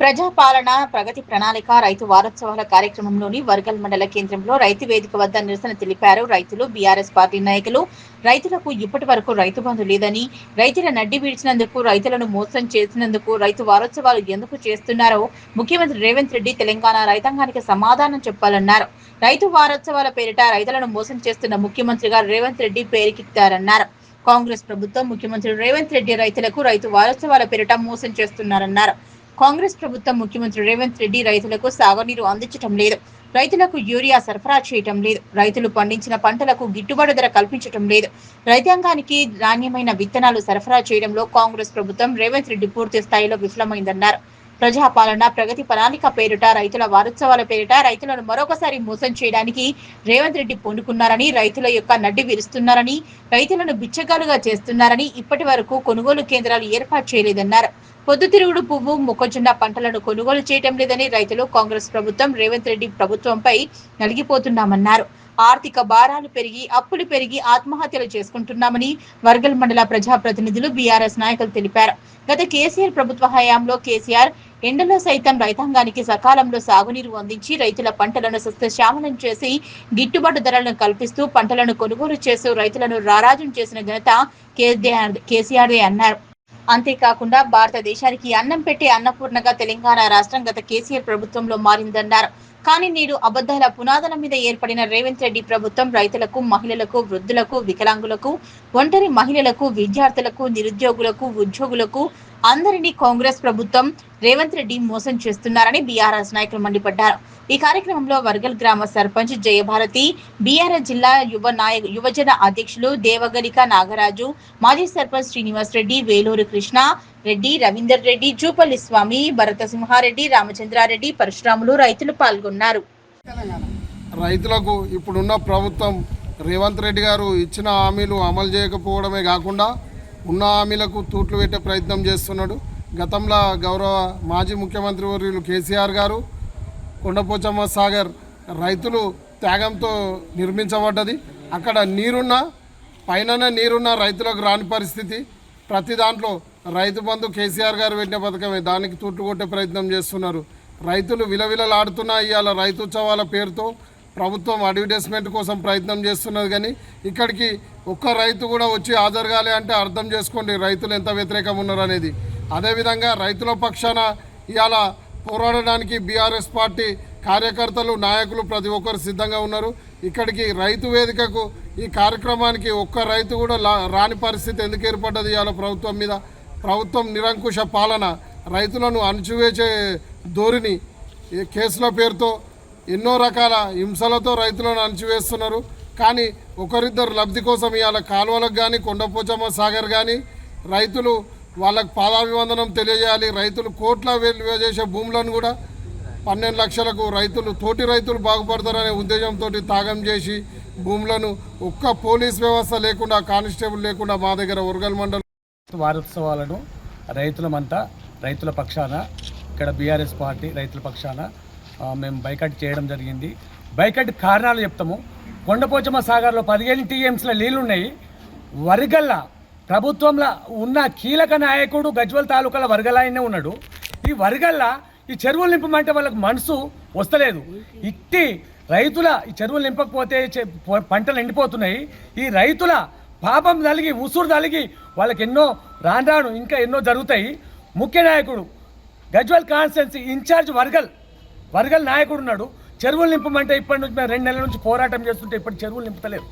ప్రజాపాలన ప్రగతి ప్రణాళిక రైతు వారోత్సవాల కార్యక్రమంలోని వర్గల్ మండల కేంద్రంలో రైతు వేదిక వద్ద నిరసన తెలిపారు రైతులు. బీఆర్ఎస్ పార్టీ నాయకులు రైతులకు ఇప్పటి వరకు రైతు బంధు లేదని, రైతుల నడ్డి విడిచినందుకు, రైతులను మోసం చేసినందుకు రైతు వారోత్సవాలు ఎందుకు చేస్తున్నారో ముఖ్యమంత్రి రేవంత్ రెడ్డి తెలంగాణ రైతాంగానికి సమాధానం చెప్పాలన్నారు. రైతు వారోత్సవాల పేరిట రైతులను మోసం చేస్తున్న ముఖ్యమంత్రిగా రేవంత్ రెడ్డి పేరుకిక్తారన్నారు. కాంగ్రెస్ ప్రభుత్వం ముఖ్యమంత్రి రేవంత్ రెడ్డి రైతులకు రైతు వారోత్సవాల పేరిట మోసం చేస్తున్నారన్నారు. కాంగ్రెస్ ప్రభుత్వం ముఖ్యమంత్రి రేవంత్ రెడ్డి రైతులకు సాగునీరు అందించడం లేదు, రైతులకు యూరియా సరఫరా చేయటం లేదు, రైతులు పండించిన పంటలకు గిట్టుబాటు ధర కల్పించటం లేదు, రైతాంగానికి నాణ్యమైన విత్తనాలు సరఫరా చేయడంలో కాంగ్రెస్ ప్రభుత్వం రేవంత్ రెడ్డి పూర్తి స్థాయిలో విఫలమైందన్నారు. ప్రజాపాలన ప్రగతి ప్రణాళిక పేరిట రైతుల వారోత్సవాల పేరిట రైతులను మరొకసారి మోసం చేయడానికి రేవంత్ రెడ్డి పూనుకున్నారని, రైతుల యొక్క నడ్డి విరుస్తున్నారని, రైతులను బిచ్చగాలుగా చేస్తున్నారని, ఇప్పటి వరకు కొనుగోలు కేంద్రాలు ఏర్పాటు చేయలేదన్నారు. పొద్దుతిరుగుడు పువ్వు, మొక్కజొన్న పంటలను కొనుగోలు చేయటం లేదని రైతులు కాంగ్రెస్ ప్రభుత్వం రేవంత్ రెడ్డి ప్రభుత్వంపై నలిగిపోతున్నామన్నారు. ఆర్థిక భారాలు పెరిగి, అప్పులు పెరిగి ఆత్మహత్యలు చేసుకుంటున్నామని వర్గల్ మండల ప్రజాప్రతినిధులు, బీఆర్ఎస్ నాయకులు తెలిపారు. గత కేసీఆర్ ప్రభుత్వ హయాంలో కేసీఆర్ ఎండలో సైతం రైతాంగానికి సకాలంలో సాగునీరు అందించి రైతుల పంటలను సస్యశ్యామలం చేసి గిట్టుబాటు ధరలను కల్పిస్తూ పంటలను కొనుగోలు చేస్తూ రైతులను రారాజం చేసిన ఘనత కేసీఆర్దే అన్నారు. అంతేకాకుండా భారతదేశానికి అన్నం పెట్టే అన్నపూర్ణగా తెలంగాణ రాష్ట్రం గత కేసీఆర్ ప్రభుత్వంలో మారిందన్నారు. కానీ నేడు అబద్ధాల పునాదుల మీద ఏర్పడిన రేవంత్ రెడ్డి ప్రభుత్వం రైతులకు, మహిళలకు, వృద్ధులకు, వికలాంగులకు, ఒంటరి మహిళలకు, విద్యార్థులకు, నిరుద్యోగులకు, ఉద్యోగులకు అందరినీ కాంగ్రెస్ ప్రభుత్వం రేవంత్ రెడ్డి మోసం చేస్తున్నారని బీఆర్ఎస్ నాయకులు మండిపడ్డారు. ఈ కార్యక్రమంలో వర్గల్ గ్రామ సర్పంచ్ జయభారతి, బీఆర్ఎస్ జిల్లా యువజన అధ్యక్షులు దేవగలిక నాగరాజు, మాజీ సర్పంచ్ శ్రీనివాస్ రెడ్డి, వేలూరు కృష్ణ రెడ్డి, రవీందర్ రెడ్డి, జూపల్లి స్వామి, భరత సింహారెడ్డి, రామచంద్రారెడ్డి, పరశురాములు రైతులు పాల్గొన్నారు. రైతులకు ఇప్పుడున్న ప్రభుత్వం రేవంత్ రెడ్డి గారు ఇచ్చిన హామీలు అమలు చేయకపోవడమే కాకుండా ఉన్న హామీలకు తూట్లు పెట్టే ప్రయత్నం చేస్తున్నాడు. గతంలో గౌరవ మాజీ ముఖ్యమంత్రి వర్యులు కేసీఆర్ గారు కొండపోచమ్మ సాగర్ రైతులు త్యాగంతో నిర్మించబడ్డది. అక్కడ నీరున్న పైననే నీరున్న రైతులకు రాని పరిస్థితి. ప్రతి దాంట్లో రైతు బంధు కేసీఆర్ గారు పెట్టిన పథకమే, దానికి తూట్లు కొట్టే ప్రయత్నం చేస్తున్నారు. రైతులు విలవిలలాడుతున్న ఇవాళ రైతుత్సవాల పేరుతో ప్రభుత్వం అడ్వర్టైజ్మెంట్ కోసం ప్రయత్నం చేస్తున్నది. కానీ ఇక్కడికి ఒక్క రైతు కూడా వచ్చి హాజరుగాలి అంటే అర్థం చేసుకోండి రైతులు ఎంత వ్యతిరేకం ఉన్నారు అనేది. అదేవిధంగా రైతుల పక్షాన ఇవాళ పోరాడడానికి బీఆర్ఎస్ పార్టీ కార్యకర్తలు, నాయకులు ప్రతి ఒక్కరు సిద్ధంగా ఉన్నారు. ఇక్కడికి రైతు వేదికకు ఈ కార్యక్రమానికి ఒక్క రైతు కూడా రాని పరిస్థితి ఎందుకు ఏర్పడ్డది? ఇవాళ ప్రభుత్వం మీద ప్రభుత్వం నిరంకుశ పాలన, రైతులను అణచివేసే ధోరణి, కేసుల పేరుతో ఎన్నో రకాల హింసలతో రైతులను అణచివేస్తున్నారు. కానీ ఒకరిద్దరు లబ్ధి కోసం ఇవాళ కాలువలకు కానీ, కొండపోచమ్మ సాగర్ కానీ రైతులు వాళ్ళకు పాదాభివందనం తెలియజేయాలి. రైతులు కోట్ల విలువ చేసే భూములను కూడా 12 లక్షలకు రైతులు, తోటి రైతులు బాగుపడతారనే ఉద్దేశంతో త్యాగం చేసి భూములను ఒక్క పోలీస్ వ్యవస్థ లేకుండా, కానిస్టేబుల్ లేకుండా మా దగ్గర వర్గల్ మండలం వారోత్సవాలను రైతులమంతా రైతుల పక్షాన, ఇక్కడ బీఆర్ఎస్ పార్టీ రైతుల పక్షాన మేము బైకట్ చేయడం జరిగింది. బైకట్ కారణాలు చెప్తాము. కొండపోచమ్మ సాగర్లో 15 టీఎంసీల నీళ్లున్నాయి. వర్గల్ల ప్రభుత్వంలో ఉన్న కీలక నాయకుడు గజ్వల్ తాలూకాల వర్గలాయనే ఉన్నాడు. ఈ వర్గల్ల ఈ చెరువులు నింపమంటే వాళ్ళకు మనసు వస్తలేదు. ఇట్టి రైతుల ఈ చెరువులు నింపకపోతే పంటలు ఎండిపోతున్నాయి. ఈ రైతుల పాపం తలిగి, ఉసురు తలిగి వాళ్ళకి ఎన్నో రాను ఇంకా ఎన్నో జరుగుతాయి. ముఖ్య నాయకుడు గజ్వల్ కాన్స్టిట్యున్సీ ఇన్ఛార్జ్ వర్గల్ నాయకుడు ఉన్నాడు. చెరువులు నింపమంటే ఇప్పటి నుంచి మేము 2 నెలల నుంచి పోరాటం చేస్తుంటే ఇప్పటి చెరువులు నింపుతలేరు.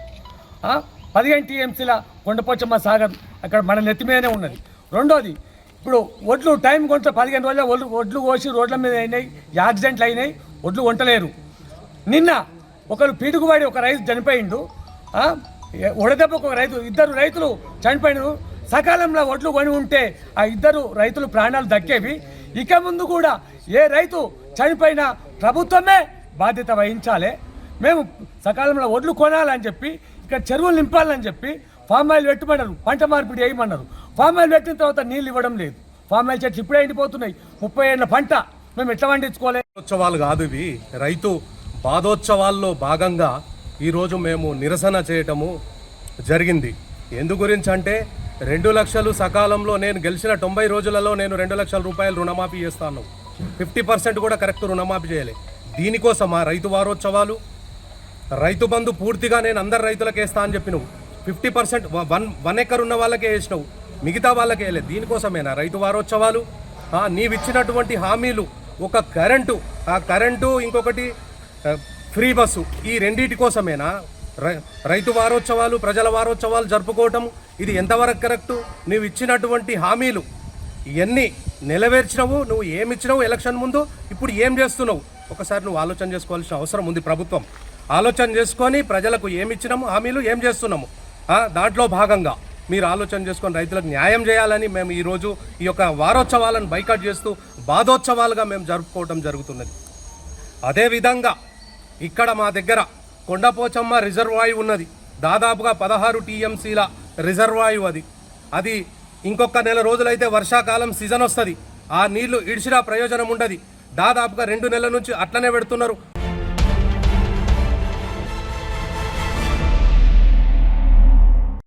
15 టీఎంసీల కొండపోచమ్మ సాగర్ అక్కడ మన నెత్తి మీదనే ఉన్నది. రెండోది, ఇప్పుడు ఒడ్లు టైం కొంత 15 రోజుల్లో ఒడ్లు కోసి రోడ్ల మీద అయినాయి, యాక్సిడెంట్లు అయినాయి, ఒడ్లు వంటలేరు. నిన్న ఒకరు పీడుగుబడి ఒక రైతు చనిపోయిండు. ఒడదెబ్బకు ఒక రైతు, 2 రైతులు చనిపోయినారు. సకాలంలో ఒడ్లు కొని ఉంటే ఆ 2 రైతులు ప్రాణాలు దక్కేవి. ఇక ముందు కూడా ఏ రైతు చనిపోయినా ప్రభుత్వమే బాధ్యత వహించాలి. మేము సకాలంలో ఒడ్లు కొనాలని చెప్పి, ఇక్కడ చెరువులు నింపాలని చెప్పి ఫామ్ ఆయిల్ పెట్టమన్నారు, పంట మార్పిడి వేయమన్నారు. ఫామ్ ఆయిల్ పెట్టిన తర్వాత నీళ్ళు ఇవ్వడం లేదు. ఫామ్ ఆయిల్ చెట్లు ఇప్పుడే ఎండిపోతున్నాయి. 30 ఏళ్ళ పంట మేము ఎట్లా పండించుకోవాలి? ఉత్సవాలు కాదు ఇవి, రైతు బాధోత్సవాల్లో భాగంగా ఈరోజు మేము నిరసన చేయటము జరిగింది. ఎందు గురించి అంటే 2 లక్షలు సకాలంలో నేను గెలిచిన 90 రోజులలో నేను 2 లక్షల రూపాయలు రుణమాఫీ చేస్తాను. 50% కూడా కరెక్ట్ రుణమాఫీ చేయలే. దీనికోసమా రైతు వారోత్సవాలు? రైతు బంధు పూర్తిగా నేను అందరు రైతులకు వేస్తా అని చెప్పినవు, 50% 1 ఎకర్ ఉన్న వాళ్ళకే వేసినావు, మిగతా వాళ్ళకే వేయలేదు. దీనికోసమేనా రైతు వారోత్సవాలు? నీవిచ్చినటువంటి హామీలు ఒక కరెంటు, ఆ కరెంటు ఇంకొకటి ఫ్రీ బస్సు, ఈ రెండింటి కోసమేనా రైతు వారోత్సవాలు, ప్రజల వారోత్సవాలు జరుపుకోవటం? ఇది ఎంతవరకు కరెక్టు? నువ్వు ఇచ్చినటువంటి హామీలు ఇవన్నీ నెరవేర్చినవు, నువ్వు ఏమిచ్చినావు ఎలక్షన్ ముందు, ఇప్పుడు ఏం చేస్తున్నావు? ఒకసారి నువ్వు ఆలోచన చేసుకోవాల్సిన అవసరం ఉంది. ప్రభుత్వం ఆలోచన చేసుకొని ప్రజలకు ఏమిచ్చినాము హామీలు, ఏం చేస్తున్నాము, దాంట్లో భాగంగా మీరు ఆలోచన చేసుకొని రైతులకు న్యాయం చేయాలని మేము ఈరోజు ఈ యొక్క వారోత్సవాలను బైకాట్ చేస్తూ బాధోత్సవాలుగా మేము జరుపుకోవటం జరుగుతున్నది. అదేవిధంగా ఇక్కడ మా దగ్గర కొండపోచమ్మ రిజర్వాయు ఉన్నది, దాదాపుగా 16 TMCల రిజర్వాయు అది ఇంకొక నెల రోజులైతే వర్షాకాలం సీజన్ వస్తుంది, ఆ నీళ్లు ఇడిచినా ప్రయోజనం ఉండదు. దాదాపుగా 2 నెలల నుంచి అట్లనే పెడుతున్నారు.